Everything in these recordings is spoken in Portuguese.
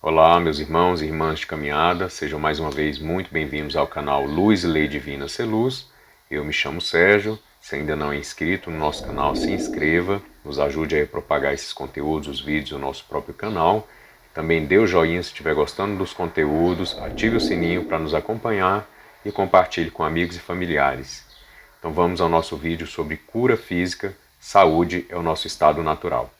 Olá, meus irmãos e irmãs de caminhada, sejam mais uma vez muito bem-vindos ao canal Luz e Lei Divina Ser Luz. Eu me chamo Sérgio, se ainda não é inscrito no nosso canal, se inscreva, nos ajude a propagar esses conteúdos, os vídeos no nosso próprio canal. Também dê o joinha se estiver gostando dos conteúdos, ative o sininho para nos acompanhar e compartilhe com amigos e familiares. Então vamos ao nosso vídeo sobre cura física, saúde é o nosso estado natural.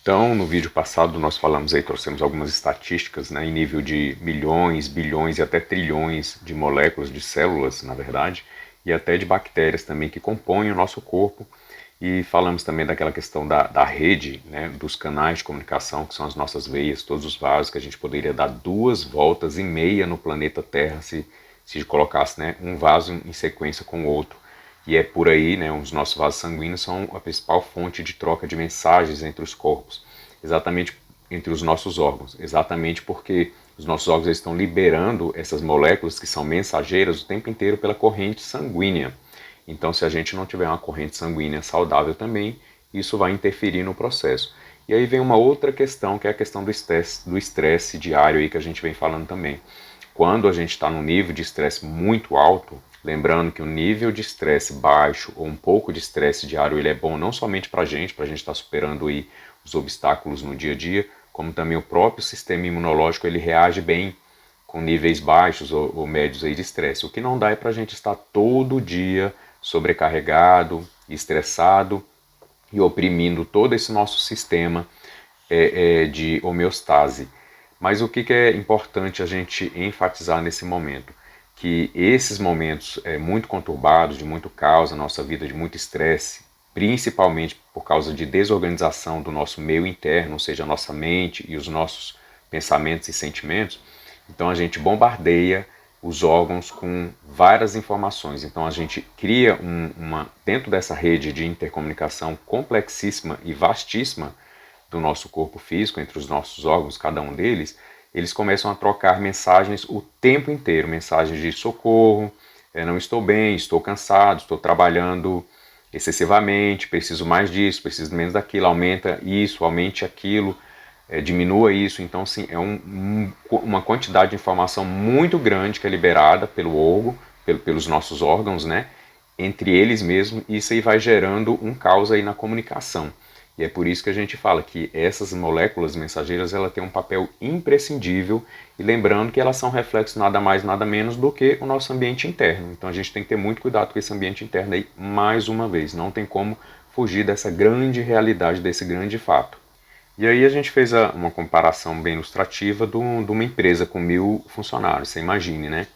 Então, no vídeo passado nós falamos aí, trouxemos algumas estatísticas, né, em nível de milhões, bilhões e até trilhões de moléculas, de células, na verdade, e até de bactérias também que compõem o nosso corpo. E falamos também daquela questão da rede, né, dos canais de comunicação, que são as nossas veias, todos os vasos, que a gente poderia dar 2,5 voltas no planeta Terra se colocasse, né, um vaso em sequência com o outro. E é por aí, né, os nossos vasos sanguíneos são a principal fonte de troca de mensagens entre os corpos, exatamente entre os nossos órgãos, exatamente porque os nossos órgãos estão liberando essas moléculas que são mensageiras o tempo inteiro pela corrente sanguínea. Então, se a gente não tiver uma corrente sanguínea saudável também, isso vai interferir no processo. E aí vem uma outra questão, que é a questão do estresse diário aí que a gente vem falando também. Quando a gente está num nível de estresse muito alto, lembrando que o nível de estresse baixo ou um pouco de estresse diário ele é bom não somente para a gente estar superando aí os obstáculos no dia a dia, como também o próprio sistema imunológico ele reage bem com níveis baixos ou médios aí de estresse. O que não dá é para a gente estar todo dia sobrecarregado, estressado e oprimindo todo esse nosso sistema de homeostase. Mas o que é importante a gente enfatizar nesse momento? Que esses momentos muito conturbados, de muito caos na nossa vida, de muito estresse, principalmente por causa de desorganização do nosso meio interno, ou seja, a nossa mente e os nossos pensamentos e sentimentos, então a gente bombardeia os órgãos com várias informações. Então a gente cria dentro dessa rede de intercomunicação complexíssima e vastíssima do nosso corpo físico, entre os nossos órgãos, cada um deles, eles começam a trocar mensagens o tempo inteiro, mensagens de socorro, não estou bem, estou cansado, estou trabalhando excessivamente, preciso mais disso, preciso menos daquilo, aumenta isso, aumente aquilo, diminua isso. Então, sim, é uma quantidade de informação muito grande que é liberada pelo órgão, pelos nossos órgãos, né, entre eles mesmos, e isso aí vai gerando um caos aí na comunicação. E é por isso que a gente fala que essas moléculas mensageiras ela têm um papel imprescindível, e lembrando que elas são reflexos nada mais nada menos do que o nosso ambiente interno. Então a gente tem que ter muito cuidado com esse ambiente interno aí, mais uma vez, não tem como fugir dessa grande realidade, desse grande fato. E aí a gente fez uma comparação bem ilustrativa de uma empresa com 1.000 funcionários, você imagine, né?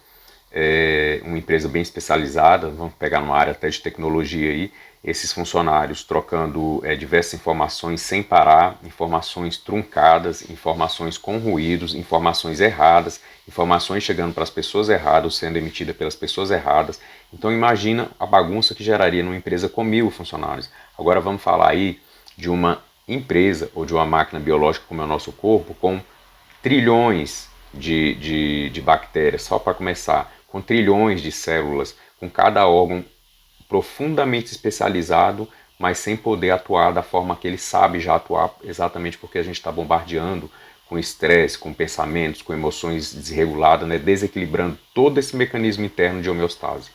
Uma empresa bem especializada, vamos pegar numa área até de tecnologia aí, esses funcionários trocando diversas informações sem parar, informações truncadas, informações com ruídos, informações erradas, informações chegando para as pessoas erradas, sendo emitidas pelas pessoas erradas. Então imagina a bagunça que geraria numa empresa com 1.000 funcionários. Agora vamos falar aí de uma empresa ou de uma máquina biológica como é o nosso corpo, com trilhões de bactérias, só para começar, com trilhões de células, com cada órgão profundamente especializado, mas sem poder atuar da forma que ele sabe já atuar, exatamente porque a gente está bombardeando com estresse, com pensamentos, com emoções desreguladas, né, desequilibrando todo esse mecanismo interno de homeostase.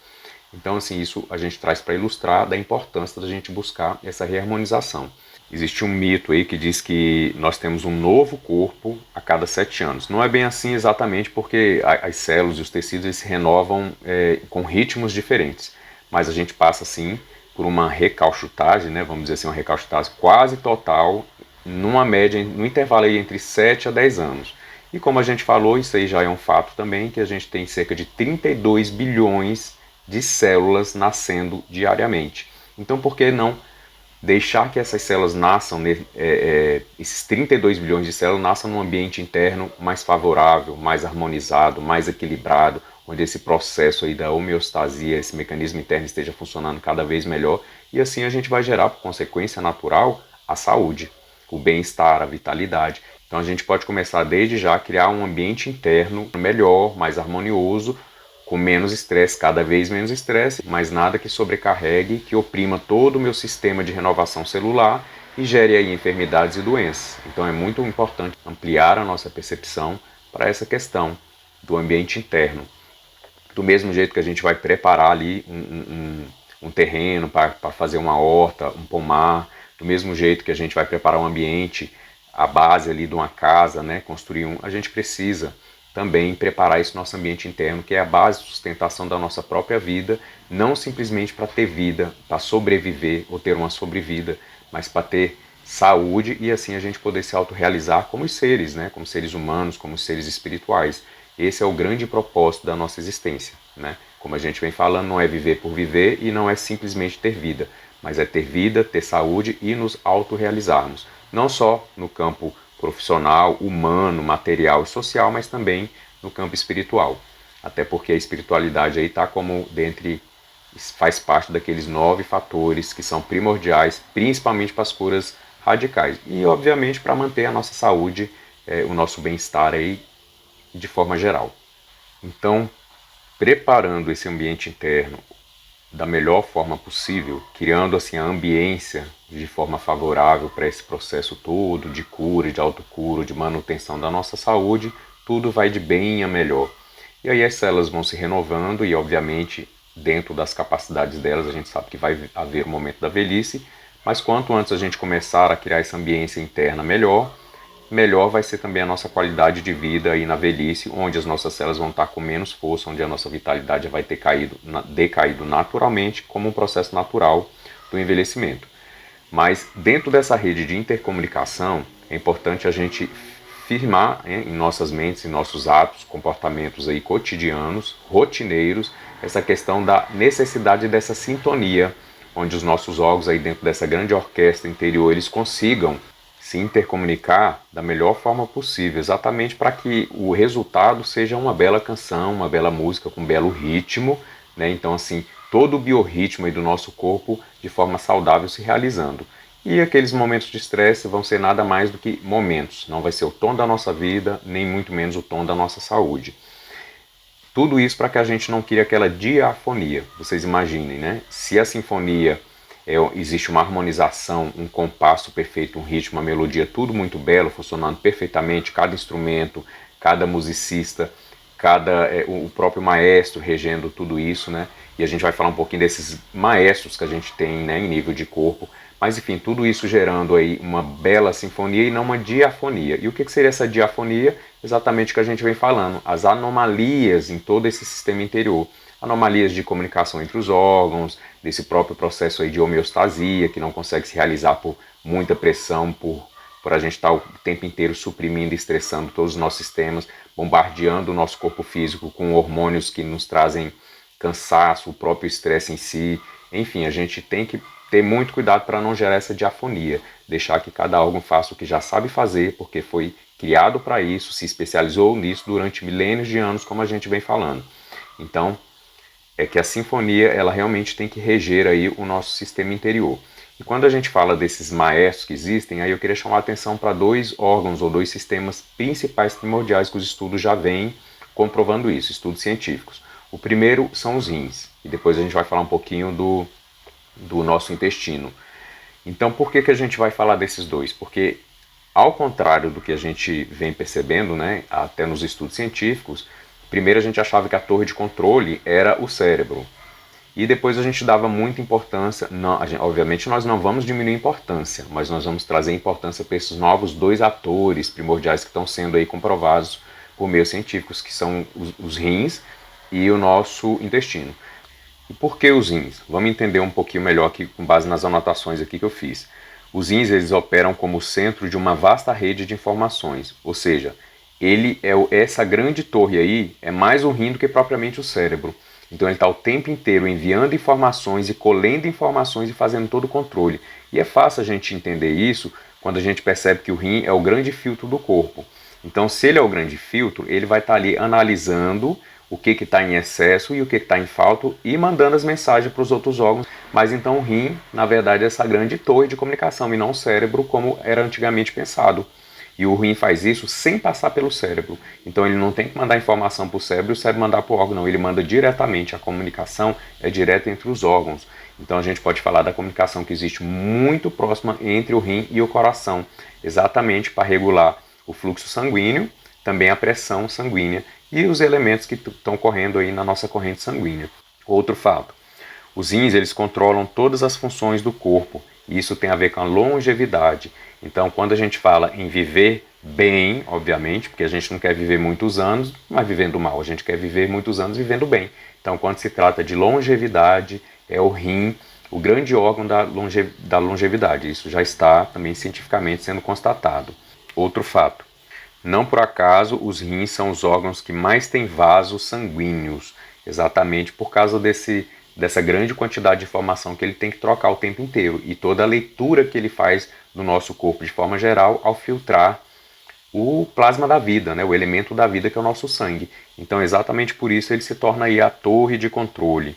Então, assim, isso a gente traz para ilustrar da importância da gente buscar essa reharmonização. Existe um mito aí que diz que nós temos um novo corpo a cada 7 anos. Não é bem assim exatamente, porque as células e os tecidos eles se renovam com ritmos diferentes. Mas a gente passa, sim, por uma recalchutagem, né, vamos dizer assim, uma recalchutagem quase total, numa média, no intervalo aí entre 7 a 10 anos. E como a gente falou, isso aí já é um fato também, que a gente tem cerca de 32 bilhões de células nascendo diariamente. Então, por que não deixar que essas células nasçam, esses 32 bilhões de células nasçam num ambiente interno mais favorável, mais harmonizado, mais equilibrado, onde esse processo aí da homeostasia, esse mecanismo interno esteja funcionando cada vez melhor, e assim a gente vai gerar, por consequência natural, a saúde, o bem-estar, a vitalidade. Então a gente pode começar desde já a criar um ambiente interno melhor, mais harmonioso, com menos estresse, cada vez menos estresse, mas nada que sobrecarregue, que oprima todo o meu sistema de renovação celular e gere aí enfermidades e doenças. Então é muito importante ampliar a nossa percepção para essa questão do ambiente interno. Do mesmo jeito que a gente vai preparar ali um terreno para fazer uma horta, um pomar, do mesmo jeito que a gente vai preparar um ambiente, a base ali de uma casa, né, construir a gente precisa também preparar esse nosso ambiente interno, que é a base de sustentação da nossa própria vida, não simplesmente para ter vida, para sobreviver ou ter uma sobrevida, mas para ter saúde e assim a gente poder se autorrealizar como seres, né, como seres humanos, como seres espirituais. Esse é o grande propósito da nossa existência, né? Como a gente vem falando, não é viver por viver e não é simplesmente ter vida, mas é ter vida, ter saúde e nos autorrealizarmos. Não só no campo profissional, humano, material e social, mas também no campo espiritual. Até porque a espiritualidade aí está como faz parte daqueles 9 fatores que são primordiais, principalmente para as curas radicais. E, obviamente, para manter a nossa saúde, o nosso bem-estar aí de forma geral. Então, preparando esse ambiente interno da melhor forma possível, criando assim a ambiência de forma favorável para esse processo todo de cura, de autocura, de manutenção da nossa saúde, tudo vai de bem a melhor. E aí as células vão se renovando e, obviamente, dentro das capacidades delas, a gente sabe que vai haver o momento da velhice, mas quanto antes a gente começar a criar essa ambiência interna melhor vai ser também a nossa qualidade de vida aí na velhice, onde as nossas células vão estar com menos força, onde a nossa vitalidade vai ter decaído naturalmente, como um processo natural do envelhecimento. Mas dentro dessa rede de intercomunicação, é importante a gente firmar em nossas mentes, em nossos atos, comportamentos aí cotidianos, rotineiros, essa questão da necessidade dessa sintonia, onde os nossos órgãos aí dentro dessa grande orquestra interior, eles consigam se intercomunicar da melhor forma possível, exatamente para que o resultado seja uma bela canção, uma bela música com um belo ritmo, né? Então, assim, todo o biorritmo aí do nosso corpo de forma saudável se realizando. E aqueles momentos de estresse vão ser nada mais do que momentos, não vai ser o tom da nossa vida, nem muito menos o tom da nossa saúde. Tudo isso para que a gente não crie aquela diafonia. Vocês imaginem, né? Se a sinfonia existe uma harmonização, um compasso perfeito, um ritmo, uma melodia, tudo muito belo, funcionando perfeitamente, cada instrumento, cada musicista, o próprio maestro regendo tudo isso, né? E a gente vai falar um pouquinho desses maestros que a gente tem, né, em nível de corpo, mas enfim, tudo isso gerando aí uma bela sinfonia e não uma diafonia. E o que seria essa diafonia? Exatamente o que a gente vem falando, as anomalias em todo esse sistema interior. Anomalias de comunicação entre os órgãos, desse próprio processo aí de homeostasia, que não consegue se realizar por muita pressão, por a gente estar o tempo inteiro suprimindo e estressando todos os nossos sistemas, bombardeando o nosso corpo físico com hormônios que nos trazem cansaço, o próprio estresse em si. Enfim, a gente tem que ter muito cuidado para não gerar essa diafonia, deixar que cada órgão faça o que já sabe fazer, porque foi criado para isso, se especializou nisso durante milênios de anos, como a gente vem falando. Então, é que a sinfonia ela realmente tem que reger aí o nosso sistema interior. E quando a gente fala desses maestros que existem, aí eu queria chamar a atenção para 2 órgãos ou 2 sistemas principais primordiais que os estudos já vêm comprovando isso, estudos científicos. O primeiro são os rins, e depois a gente vai falar um pouquinho do nosso intestino. Então, por que a gente vai falar desses 2? Porque, ao contrário do que a gente vem percebendo, né, até nos estudos científicos, primeiro a gente achava que a torre de controle era o cérebro. E depois a gente dava muita importância, obviamente nós não vamos diminuir a importância, mas nós vamos trazer importância para esses novos 2 atores primordiais que estão sendo aí comprovados por meios científicos, que são os rins e o nosso intestino. E por que os rins? Vamos entender um pouquinho melhor aqui com base nas anotações aqui que eu fiz. Os rins eles operam como centro de uma vasta rede de informações, ou seja, essa grande torre aí é mais um rim do que propriamente o cérebro. Então ele está o tempo inteiro enviando informações e colhendo informações e fazendo todo o controle. E é fácil a gente entender isso quando a gente percebe que o rim é o grande filtro do corpo. Então se ele é o grande filtro, ele vai estar ali analisando o que está em excesso e o que está em falta e mandando as mensagens para os outros órgãos. Mas então o rim, na verdade, é essa grande torre de comunicação e não o cérebro como era antigamente pensado. E o rim faz isso sem passar pelo cérebro. Então ele não tem que mandar informação para o cérebro e o cérebro mandar para o órgão, não. Ele manda diretamente. A comunicação é direta entre os órgãos. Então a gente pode falar da comunicação que existe muito próxima entre o rim e o coração, exatamente para regular o fluxo sanguíneo, também a pressão sanguínea e os elementos que estão correndo aí na nossa corrente sanguínea. Outro fato, os rins eles controlam todas as funções do corpo e isso tem a ver com a longevidade. Então quando a gente fala em viver bem, obviamente, porque a gente não quer viver muitos anos, mas vivendo mal, a gente quer viver muitos anos vivendo bem. Então quando se trata de longevidade, é o rim o grande órgão da longevidade. Isso já está também cientificamente sendo constatado. Outro fato, não por acaso os rins são os órgãos que mais têm vasos sanguíneos, exatamente por causa dessa grande quantidade de informação que ele tem que trocar o tempo inteiro e toda a leitura que ele faz do nosso corpo de forma geral ao filtrar o plasma da vida, né, o elemento da vida que é o nosso sangue. Então exatamente por isso ele se torna aí a torre de controle.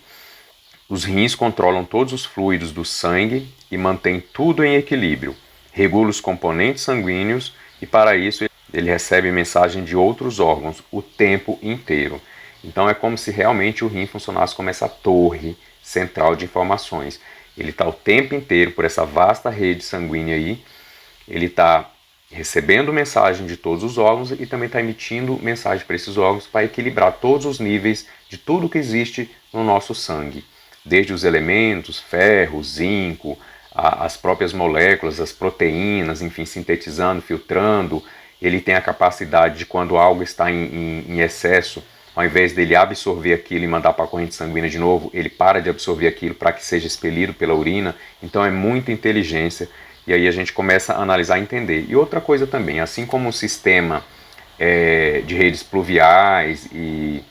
Os rins controlam todos os fluidos do sangue e mantêm tudo em equilíbrio, regula os componentes sanguíneos e para isso ele recebe mensagem de outros órgãos o tempo inteiro. Então é como se realmente o rim funcionasse como essa torre central de informações. Ele está o tempo inteiro por essa vasta rede sanguínea aí, ele está recebendo mensagem de todos os órgãos e também está emitindo mensagem para esses órgãos para equilibrar todos os níveis de tudo que existe no nosso sangue. Desde os elementos, ferro, zinco, as próprias moléculas, as proteínas, enfim, sintetizando, filtrando. Ele tem a capacidade de, quando algo está em excesso, ao invés dele absorver aquilo e mandar para a corrente sanguínea de novo, ele para de absorver aquilo para que seja expelido pela urina. Então é muita inteligência e aí a gente começa a analisar e entender. E outra coisa também, assim como o sistema de redes pluviais e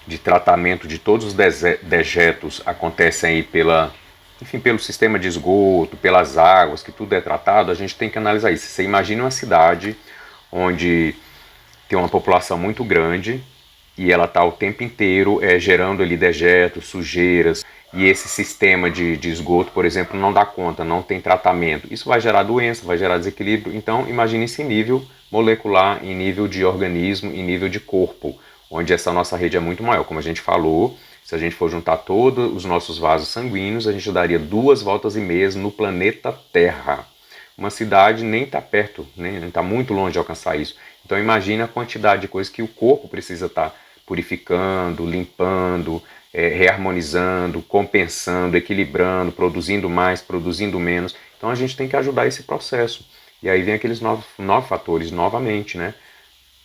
de tratamento de todos os dejetos acontecem aí pelo sistema de esgoto, pelas águas, que tudo é tratado, a gente tem que analisar isso. Você imagina uma cidade onde tem uma população muito grande e ela está o tempo inteiro gerando ali dejetos, sujeiras, e esse sistema de esgoto, por exemplo, não dá conta, não tem tratamento. Isso vai gerar doença, vai gerar desequilíbrio. Então, imagine esse nível molecular, em nível de organismo, em nível de corpo, onde essa nossa rede é muito maior. Como a gente falou, se a gente for juntar todos os nossos vasos sanguíneos, a gente daria 2,5 voltas no planeta Terra. Uma cidade nem está perto, nem está muito longe de alcançar isso. Então imagine a quantidade de coisas que o corpo precisa estar purificando, limpando, reharmonizando, compensando, equilibrando, produzindo mais, produzindo menos. Então a gente tem que ajudar esse processo. E aí vem aqueles nove fatores novamente, né?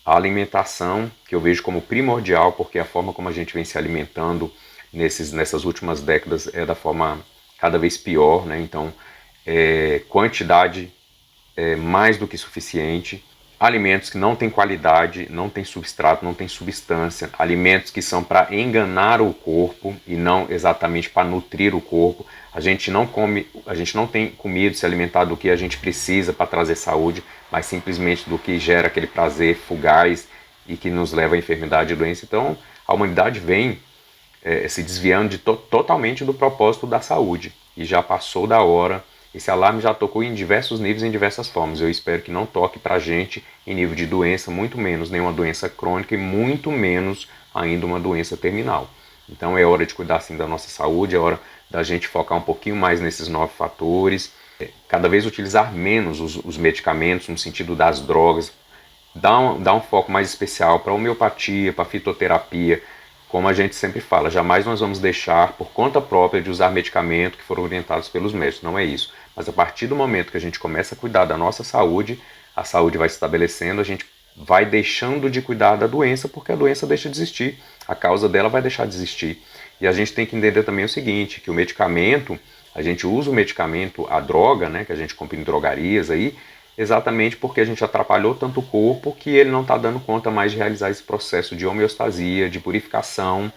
A alimentação, que eu vejo como primordial, porque a forma como a gente vem se alimentando nessas últimas décadas é da forma cada vez pior, né? Então, quantidade mais do que suficiente, alimentos que não têm qualidade, não têm substrato, não têm substância, alimentos que são para enganar o corpo e não exatamente para nutrir o corpo. A gente não tem comido, se alimentar do que a gente precisa para trazer saúde, mas simplesmente do que gera aquele prazer fugaz e que nos leva à enfermidade e doença. Então a humanidade vem se desviando totalmente do propósito da saúde e já passou da hora. Esse alarme já tocou em diversos níveis, em diversas formas. Eu espero que não toque para a gente em nível de doença, muito menos nenhuma doença crônica e muito menos ainda uma doença terminal. Então é hora de cuidar sim da nossa saúde, é hora da gente focar um pouquinho mais nesses 9 fatores, cada vez utilizar menos os medicamentos no sentido das drogas, dar um foco mais especial para a homeopatia, para a fitoterapia. Como a gente sempre fala, jamais nós vamos deixar por conta própria de usar medicamento que foram orientados pelos médicos, não é isso. Mas a partir do momento que a gente começa a cuidar da nossa saúde, a saúde vai se estabelecendo, a gente vai deixando de cuidar da doença porque a doença deixa de existir, a causa dela vai deixar de existir. E a gente tem que entender também o seguinte, que o medicamento, a gente usa o medicamento, a droga, né, que a gente compra em drogarias aí, exatamente porque a gente atrapalhou tanto o corpo que ele não está dando conta mais de realizar esse processo de homeostasia, de purificação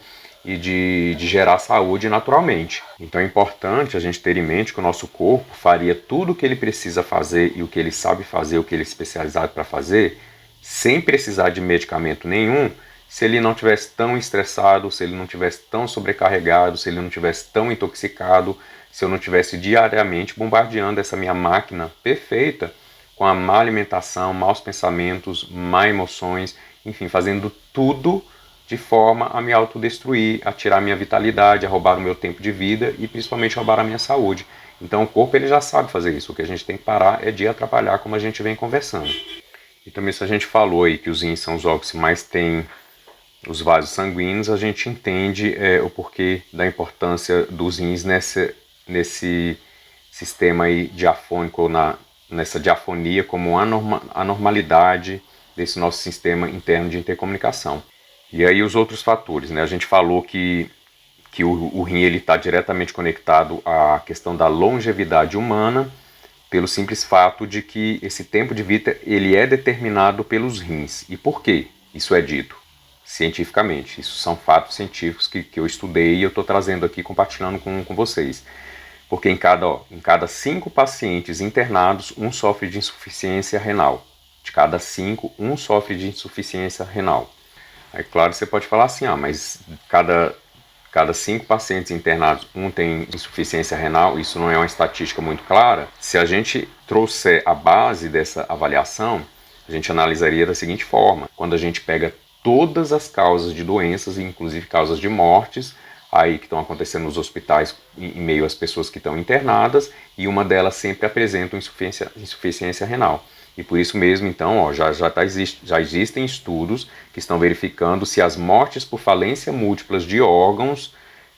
e de gerar saúde naturalmente. Então é importante a gente ter em mente que o nosso corpo faria tudo o que ele precisa fazer e o que ele sabe fazer, o que ele é especializado para fazer, sem precisar de medicamento nenhum, se ele não tivesse tão estressado, se ele não tivesse tão sobrecarregado, se ele não tivesse tão intoxicado, se eu não tivesse diariamente bombardeando essa minha máquina perfeita com a má alimentação, maus pensamentos, má emoções, enfim, fazendo tudo de forma a me autodestruir, a tirar a minha vitalidade, a roubar o meu tempo de vida e principalmente roubar a minha saúde. Então o corpo ele já sabe fazer isso, o que a gente tem que parar é de atrapalhar, como a gente vem conversando. E também se a gente falou aí que os rins são os órgãos que mais têm os vasos sanguíneos, a gente entende o porquê da importância dos rins nesse sistema aí diafônico, nessa diafonia como anormalidade desse nosso sistema interno de intercomunicação. E aí os outros fatores, né? A gente falou que o rim está diretamente conectado à questão da longevidade humana, pelo simples fato de que esse tempo de vida ele é determinado pelos rins. E por quê? Isso é dito cientificamente. Isso são fatos científicos que eu estudei e eu estou trazendo aqui, compartilhando com vocês. Porque em cada 5 pacientes internados, um sofre de insuficiência renal. De cada 5, um sofre de insuficiência renal. Aí, claro, você pode falar assim, mas cada 5 pacientes internados, um tem insuficiência renal, isso não é uma estatística muito clara. Se a gente trouxer a base dessa avaliação, a gente analisaria da seguinte forma: quando a gente pega todas as causas de doenças, inclusive causas de mortes, aí que estão acontecendo nos hospitais em meio às pessoas que estão internadas, e uma delas sempre apresenta insuficiência renal. E por isso mesmo, então, já existem estudos que estão verificando se as mortes por falência múltiplas de órgãos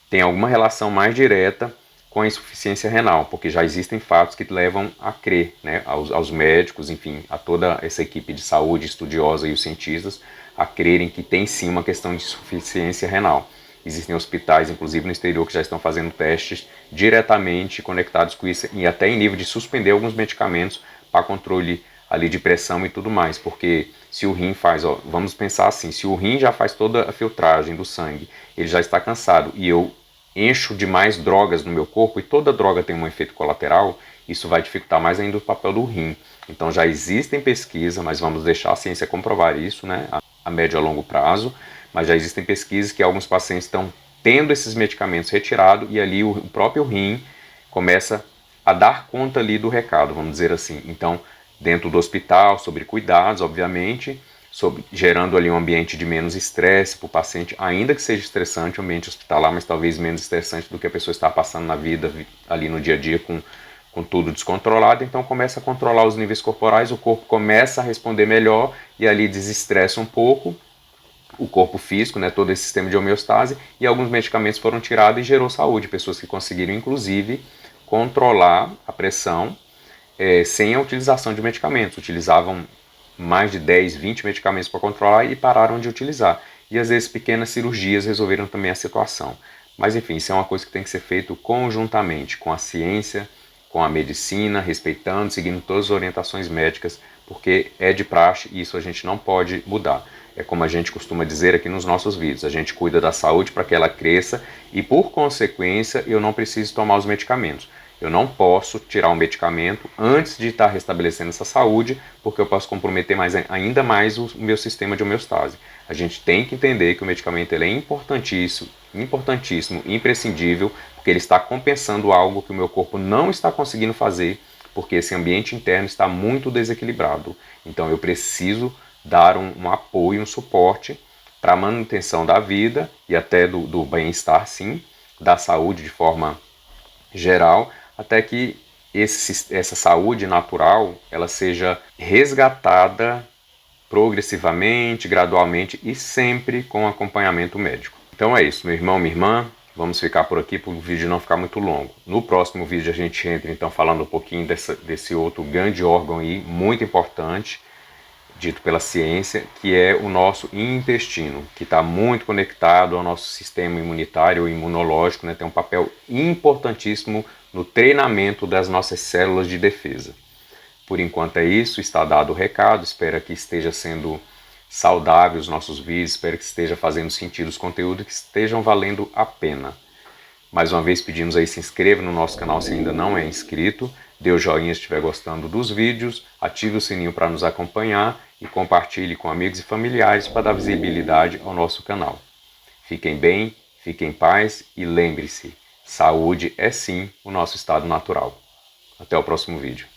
têm alguma relação mais direta com a insuficiência renal, porque já existem fatos que levam a crer, né, aos médicos, enfim, a toda essa equipe de saúde estudiosa e os cientistas, a crerem que tem sim uma questão de insuficiência renal. Existem hospitais, inclusive no exterior, que já estão fazendo testes diretamente conectados com isso, e até em nível de suspender alguns medicamentos para controle ali de pressão e tudo mais, porque se o rim faz, vamos pensar assim, se o rim já faz toda a filtragem do sangue, ele já está cansado e eu encho de mais drogas no meu corpo, e toda droga tem um efeito colateral, isso vai dificultar mais ainda o papel do rim. Então já existem pesquisas, mas vamos deixar a ciência comprovar isso, né, a médio e a longo prazo, mas já existem pesquisas que alguns pacientes estão tendo esses medicamentos retirados e ali o próprio rim começa a dar conta ali do recado, vamos dizer assim. Então, dentro do hospital, sobre cuidados, obviamente, gerando ali um ambiente de menos estresse para o paciente, ainda que seja estressante o ambiente hospitalar, mas talvez menos estressante do que a pessoa está passando na vida, ali no dia a dia, com tudo descontrolado. Então começa a controlar os níveis corporais, o corpo começa a responder melhor e ali desestressa um pouco o corpo físico, né, todo esse sistema de homeostase, e alguns medicamentos foram tirados e gerou saúde, pessoas que conseguiram inclusive controlar a pressão sem a utilização de medicamentos, utilizavam mais de 10, 20 medicamentos para controlar e pararam de utilizar. E às vezes pequenas cirurgias resolveram também a situação. Mas enfim, isso é uma coisa que tem que ser feito conjuntamente com a ciência, com a medicina, respeitando, seguindo todas as orientações médicas, porque é de praxe e isso a gente não pode mudar. É como a gente costuma dizer aqui nos nossos vídeos, a gente cuida da saúde para que ela cresça e por consequência eu não preciso tomar os medicamentos. Eu não posso tirar um medicamento antes de estar restabelecendo essa saúde, porque eu posso comprometer ainda mais o meu sistema de homeostase. A gente tem que entender que o medicamento ele é importantíssimo, imprescindível, porque ele está compensando algo que o meu corpo não está conseguindo fazer, porque esse ambiente interno está muito desequilibrado. Então eu preciso dar um apoio, um suporte para a manutenção da vida e até do bem-estar, sim, da saúde de forma geral, até que essa saúde natural ela seja resgatada progressivamente, gradualmente e sempre com acompanhamento médico. Então é isso, meu irmão, minha irmã, vamos ficar por aqui para o vídeo não ficar muito longo. No próximo vídeo a gente entra então falando um pouquinho desse outro grande órgão aí, muito importante, dito pela ciência, que é o nosso intestino, que está muito conectado ao nosso sistema imunitário e imunológico, né? Tem um papel importantíssimo no treinamento das nossas células de defesa. Por enquanto é isso, está dado o recado, espero que esteja sendo saudável os nossos vídeos, espero que esteja fazendo sentido os conteúdos, que estejam valendo a pena. Mais uma vez pedimos aí, se inscreva no nosso canal se ainda não é inscrito, dê o joinha se estiver gostando dos vídeos, ative o sininho para nos acompanhar e compartilhe com amigos e familiares para dar visibilidade ao nosso canal. Fiquem bem, fiquem em paz e lembre-se, saúde é sim o nosso estado natural. Até o próximo vídeo.